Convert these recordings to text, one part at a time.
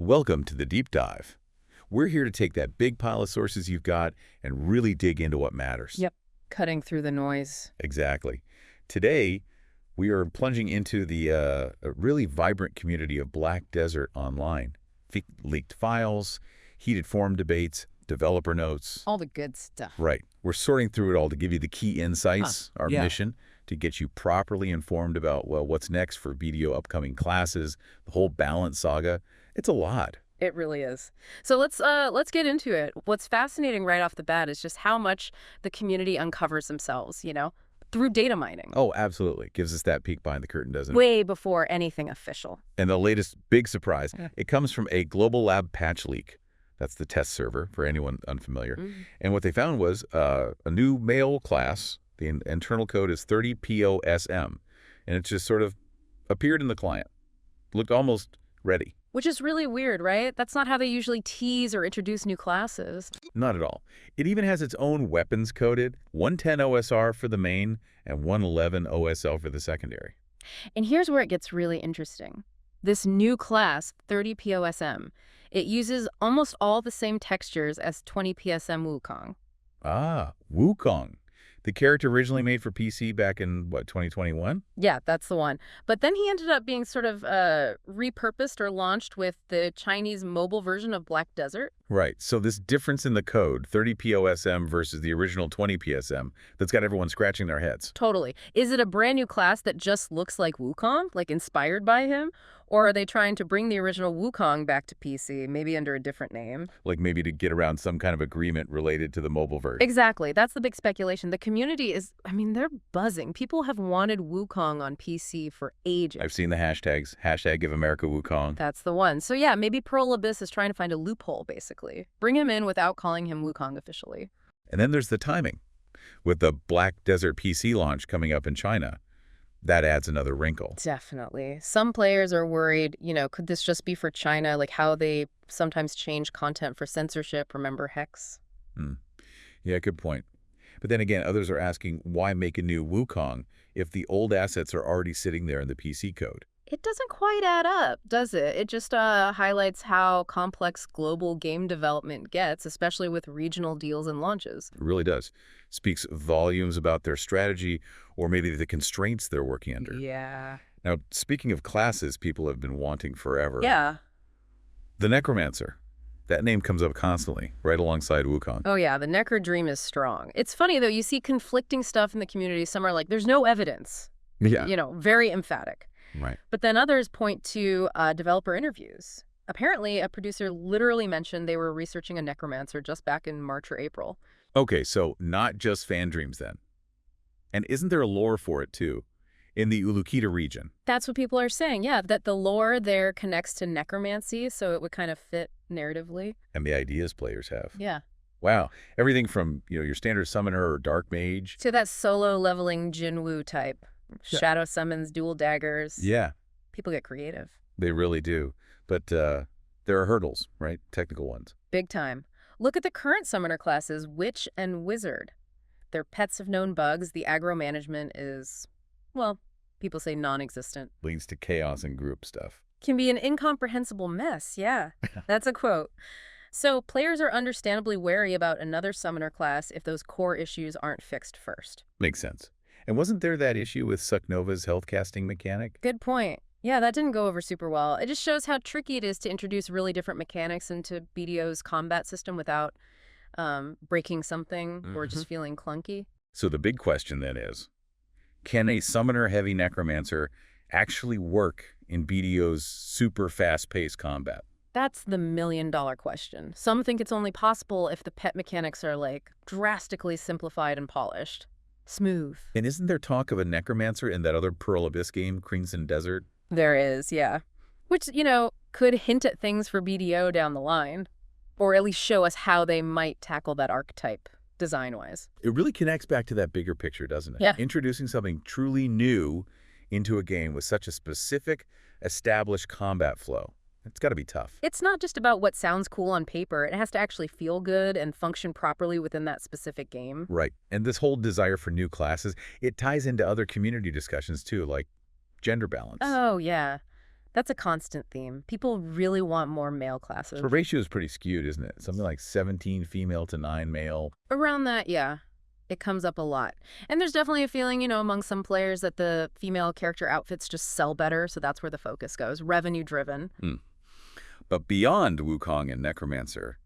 Welcome to the Deep Dive. We're here to take that big pile of sources you've got and really dig into what matters. Yep, cutting through the noise. Exactly. Today, we are plunging into the a really vibrant community of Black Desert Online. Leaked files, heated forum debates, developer notes. All the good stuff. Right. We're sorting through it all to give you the key insights, our mission, to get you properly informed about, well, what's next for BDO upcoming classes, the whole balance saga. It's a lot. It really is. So let's get into it. What's fascinating right off the bat is just how much the community uncovers themselves, through data mining. Oh, absolutely. Gives us that peek behind the curtain, doesn't it? Way before anything official. And the latest big surprise, it comes from a Global Lab patch leak. That's the test server for anyone unfamiliar. And what they found was a new mail class. The internal code is 30POSM. And it just sort of appeared in the client. Looked almost ready. Which is really weird, right? That's not how they usually tease or introduce new classes. Not at all. It even has its own weapons coded, 110 OSR for the main and 111 OSL for the secondary. And here's where it gets really interesting. This new class, 30POSM, it uses almost all the same textures as 20PSM Wukong. Ah, Wukong. The character originally made for PC back in, 2021? Yeah, that's the one. But then he ended up being sort of repurposed or launched with the Chinese mobile version of Black Desert. Right. So this difference in the code, 30POSM versus the original 20PSM, that's got everyone scratching their heads. Totally. Is it a brand new class that just looks like Wukong, like inspired by him? Or are they trying to bring the original Wukong back to PC, maybe under a different name? Like maybe to get around some kind of agreement related to the mobile version. Exactly. That's the big speculation. The community is, they're buzzing. People have wanted Wukong on PC for ages. I've seen the hashtags. Hashtag Give America Wukong. That's the one. So yeah, maybe Pearl Abyss is trying to find a loophole, basically. Bring him in without calling him Wukong officially. And then there's the timing. With the Black Desert PC launch coming up in China, that adds another wrinkle. Definitely. Some players are worried, could this just be for China, like how they sometimes change content for censorship? Remember Hex? Yeah, good point. But then again, others are asking, why make a new Wukong if the old assets are already sitting there in the PC code? It doesn't quite add up, does it? It just highlights how complex global game development gets, especially with regional deals and launches. It really does. Speaks volumes about their strategy or maybe the constraints they're working under. Yeah. Now, speaking of classes people have been wanting forever. Yeah. The Necromancer. That name comes up constantly, right alongside Wukong. Oh, yeah. The Necro dream is strong. It's funny, though. You see conflicting stuff in the community. Some are like, there's no evidence. Yeah. Very emphatic. Right. But then others point to developer interviews. Apparently, a producer literally mentioned they were researching a necromancer just back in March or April. Okay, so not just fan dreams then. And isn't there a lore for it too, in the Ulukita region? That's what people are saying, yeah, that the lore there connects to necromancy, so it would kind of fit narratively. And the ideas players have. Yeah. Wow. Everything from, your standard summoner or dark mage. To that solo leveling Jinwu type. Shadow summons, dual daggers. Yeah. People get creative. They really do. But there are hurdles, right? Technical ones. Big time. Look at the current summoner classes, Witch and Wizard. They're pets of known bugs. The aggro management is, people say non-existent. Leads to chaos and group stuff. Can be an incomprehensible mess, yeah. That's a quote. So players are understandably wary about another summoner class if those core issues aren't fixed first. Makes sense. And wasn't there that issue with Sucknova's health casting mechanic? Good point. Yeah, that didn't go over super well. It just shows how tricky it is to introduce really different mechanics into BDO's combat system without breaking something or just feeling clunky. So the big question then is, can a summoner-heavy necromancer actually work in BDO's super fast-paced combat? That's the million-dollar question. Some think it's only possible if the pet mechanics are, drastically simplified and polished. Smooth. And isn't there talk of a necromancer in that other Pearl Abyss game, Crimson Desert? There is, yeah. Which, could hint at things for BDO down the line. Or at least show us how they might tackle that archetype, design-wise. It really connects back to that bigger picture, doesn't it? Yeah. Introducing something truly new into a game with such a specific, established combat flow. It's got to be tough. It's not just about what sounds cool on paper. It has to actually feel good and function properly within that specific game. Right. And this whole desire for new classes, it ties into other community discussions too, like gender balance. Oh, yeah. That's a constant theme. People really want more male classes. The ratio is pretty skewed, isn't it? Something like 17 female to 9 male. Around that, yeah. It comes up a lot. And there's definitely a feeling, among some players that the female character outfits just sell better, so that's where the focus goes. Revenue-driven. But beyond Wukong and Necromancer,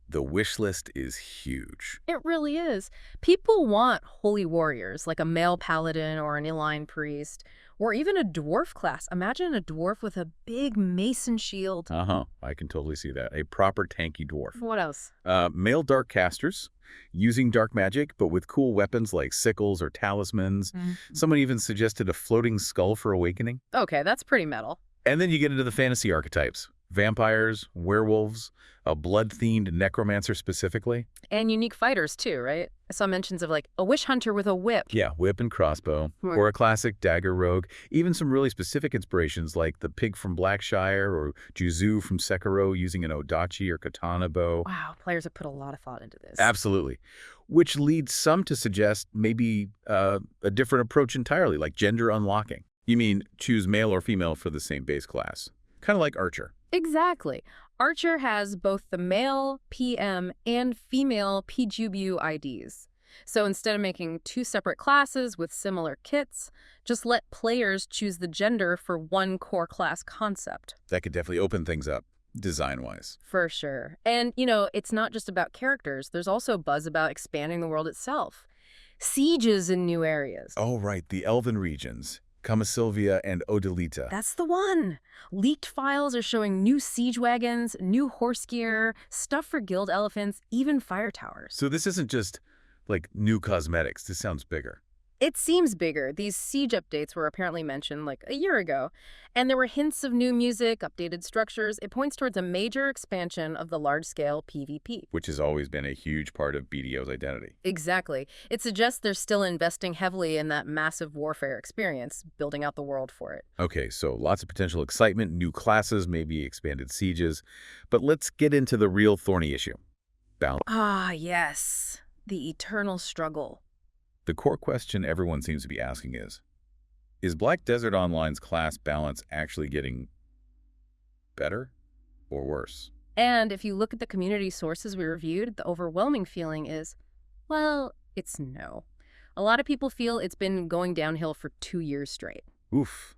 the wish list is huge. It really is. People want holy warriors, like a male paladin or an Iline priest, or even a dwarf class. Imagine a dwarf with a big mason shield. I can totally see that. A proper tanky dwarf. What else? Male dark casters, using dark magic, but with cool weapons like sickles or talismans. Someone even suggested a floating skull for awakening. Okay, that's pretty metal. And then you get into the fantasy archetypes. Vampires, werewolves, a blood-themed necromancer specifically. And unique fighters, too, right? I saw mentions of, like, a witch hunter with a whip. Yeah, whip and crossbow. Or a classic dagger rogue. Even some really specific inspirations like the pig from Blackshire or Juzu from Sekiro using an odachi or katana bow. Wow, players have put a lot of thought into this. Absolutely. Which leads some to suggest maybe a different approach entirely, like gender unlocking. You mean choose male or female for the same base class. Kind of like Archer. Exactly. Archer has both the male PM and female PGBU IDs. So instead of making two separate classes with similar kits, just let players choose the gender for one core class concept. That could definitely open things up, design-wise. For sure. And, it's not just about characters. There's also buzz about expanding the world itself. Sieges in new areas. Oh, right. The Elven regions. Camasilvia and Odalita. That's the one. Leaked files are showing new siege wagons, new horse gear, stuff for guild elephants, even fire towers. So this isn't just, like, new cosmetics. This sounds bigger. It seems bigger. These siege updates were apparently mentioned like a year ago, and there were hints of new music, updated structures. It points towards a major expansion of the large-scale PvP. Which has always been a huge part of BDO's identity. Exactly. It suggests they're still investing heavily in that massive warfare experience, building out the world for it. Okay, so lots of potential excitement, new classes, maybe expanded sieges. But let's get into the real thorny issue. Balance. Ah, yes. The eternal struggle. The core question everyone seems to be asking is Black Desert Online's class balance actually getting better or worse? And if you look at the community sources we reviewed, the overwhelming feeling is, well, it's no. A lot of people feel it's been going downhill for 2 years straight. Oof.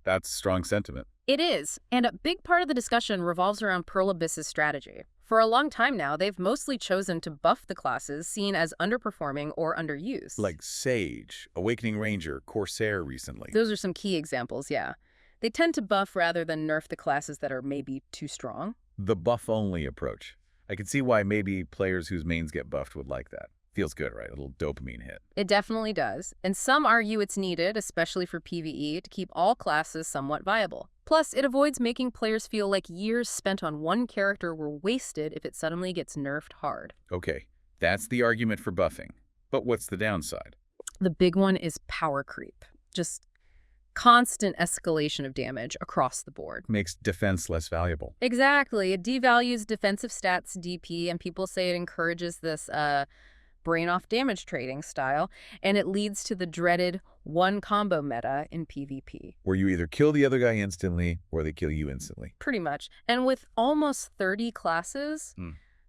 That's strong sentiment. It is, and a big part of the discussion revolves around Pearl Abyss's strategy. For a long time now, they've mostly chosen to buff the classes seen as underperforming or underused. Like Sage, Awakening Ranger, Corsair recently. Those are some key examples, yeah. They tend to buff rather than nerf the classes that are maybe too strong. The buff-only approach. I can see why maybe players whose mains get buffed would like that. Feels good, right? A little dopamine hit. It definitely does. And some argue it's needed, especially for PvE, to keep all classes somewhat viable. Plus, it avoids making players feel like years spent on one character were wasted if it suddenly gets nerfed hard. Okay, that's the argument for buffing. But what's the downside? The big one is power creep. Just constant escalation of damage across the board. Makes defense less valuable. Exactly. It devalues defensive stats DP, and people say it encourages this brain-off damage trading style, and it leads to the dreaded one combo meta in PvP. Where you either kill the other guy instantly, or they kill you instantly. Pretty much. And with almost 30 classes,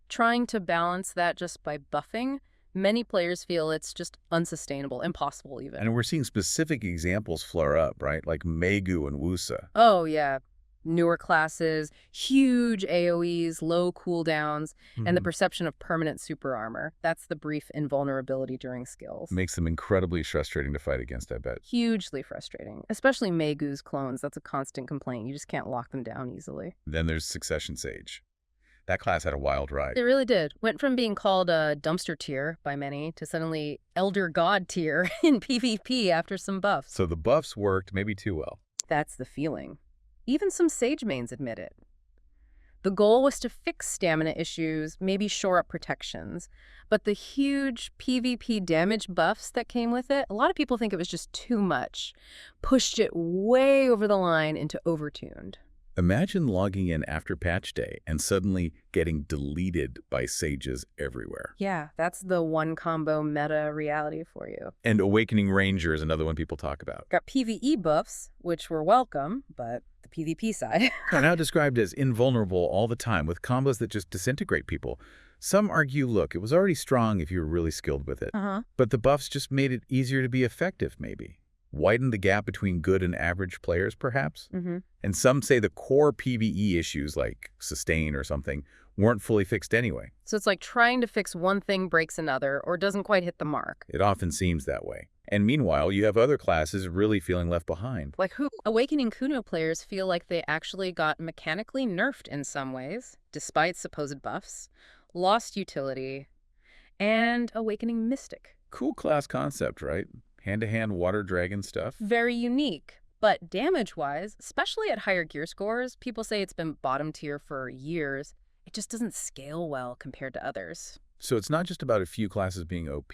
trying to balance that just by buffing, many players feel it's just unsustainable, impossible even. And we're seeing specific examples flare up, right? Like Megu and Wusa. Oh, yeah. Newer classes, huge AoEs, low cooldowns, and the perception of permanent super armor. That's the brief invulnerability during skills. Makes them incredibly frustrating to fight against, I bet. Hugely frustrating. Especially Megu's clones. That's a constant complaint. You just can't lock them down easily. Then there's Succession Sage. That class had a wild ride. It really did. Went from being called a dumpster tier by many to suddenly Elder God tier in PvP after some buffs. So the buffs worked maybe too well. That's the feeling. Even some Sage mains admit it. The goal was to fix stamina issues, maybe shore up protections, but the huge PvP damage buffs that came with it, a lot of people think it was just too much. Pushed it way over the line into overtuned. Imagine logging in after patch day and suddenly getting deleted by sages everywhere. Yeah, that's the one combo meta reality for you. And Awakening Ranger is another one people talk about. Got PvE buffs, which were welcome, but the PvP side. Are now described as invulnerable all the time, with combos that just disintegrate people. Some argue, look, it was already strong if you were really skilled with it. But the buffs just made it easier to be effective, maybe. Widened the gap between good and average players, perhaps? And some say the core PvE issues, like sustain or something, weren't fully fixed anyway. So it's like trying to fix one thing breaks another or doesn't quite hit the mark. It often seems that way. And meanwhile, you have other classes really feeling left behind. Like who? Awakening Kuno players feel like they actually got mechanically nerfed in some ways, despite supposed buffs, lost utility, and Awakening Mystic. Cool class concept, right? Hand-to-hand water dragon stuff. Very unique. But damage-wise, especially at higher gear scores, people say it's been bottom tier for years. It just doesn't scale well compared to others. So it's not just about a few classes being OP,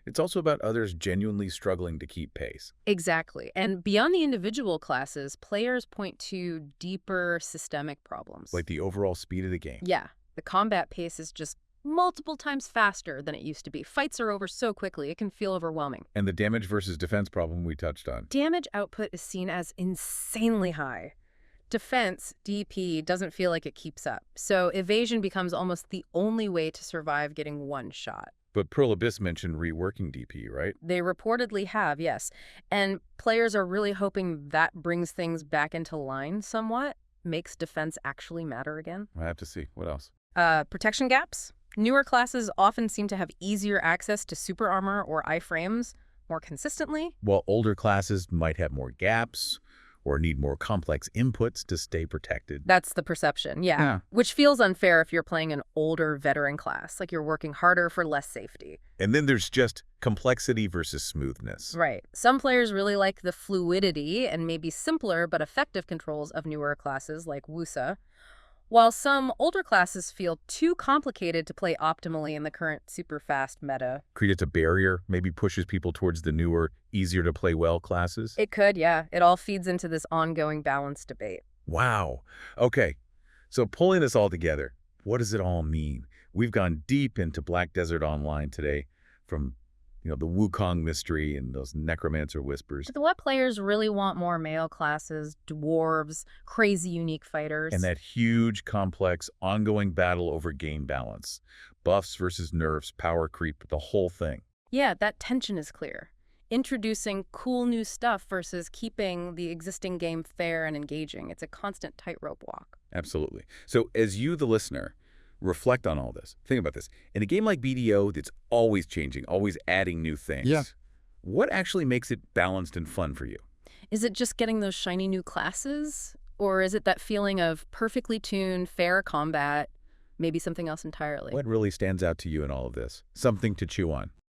it's also about others genuinely struggling to keep pace. Exactly. And beyond the individual classes, players point to deeper systemic problems. Like the overall speed of the game. Yeah. The combat pace is just multiple times faster than it used to be. Fights are over so quickly, it can feel overwhelming. And the damage versus defense problem we touched on. Damage output is seen as insanely high. Defense, DP, doesn't feel like it keeps up. So evasion becomes almost the only way to survive getting one shot. But Pearl Abyss mentioned reworking DP, right? They reportedly have, yes. And players are really hoping that brings things back into line somewhat, makes defense actually matter again. I have to see. What else? Protection gaps. Newer classes often seem to have easier access to super armor or iframes more consistently. While older classes might have more gaps or need more complex inputs to stay protected. That's the perception, yeah. Which feels unfair if you're playing an older veteran class, like you're working harder for less safety. And then there's just complexity versus smoothness. Right. Some players really like the fluidity and maybe simpler but effective controls of newer classes like Wusa, while some older classes feel too complicated to play optimally in the current super fast meta. Creates a barrier, maybe pushes people towards the newer, easier to play well classes. It could, yeah. It all feeds into this ongoing balance debate. Wow. Okay, so pulling this all together, what does it all mean? We've gone deep into Black Desert Online today, from the Wukong mystery and those necromancer whispers. What players really want more male classes, dwarves, crazy unique fighters. And that huge, complex, ongoing battle over game balance. Buffs versus nerfs, power creep, the whole thing. Yeah, that tension is clear. Introducing cool new stuff versus keeping the existing game fair and engaging. It's a constant tightrope walk. Absolutely. So as you, the listener, reflect on all this, think about this. In a game like BDO that's always changing, always adding new things, what actually makes it balanced and fun for you? Is it just getting those shiny new classes? Or is it that feeling of perfectly tuned, fair combat, maybe something else entirely? What really stands out to you in all of this? Something to chew on.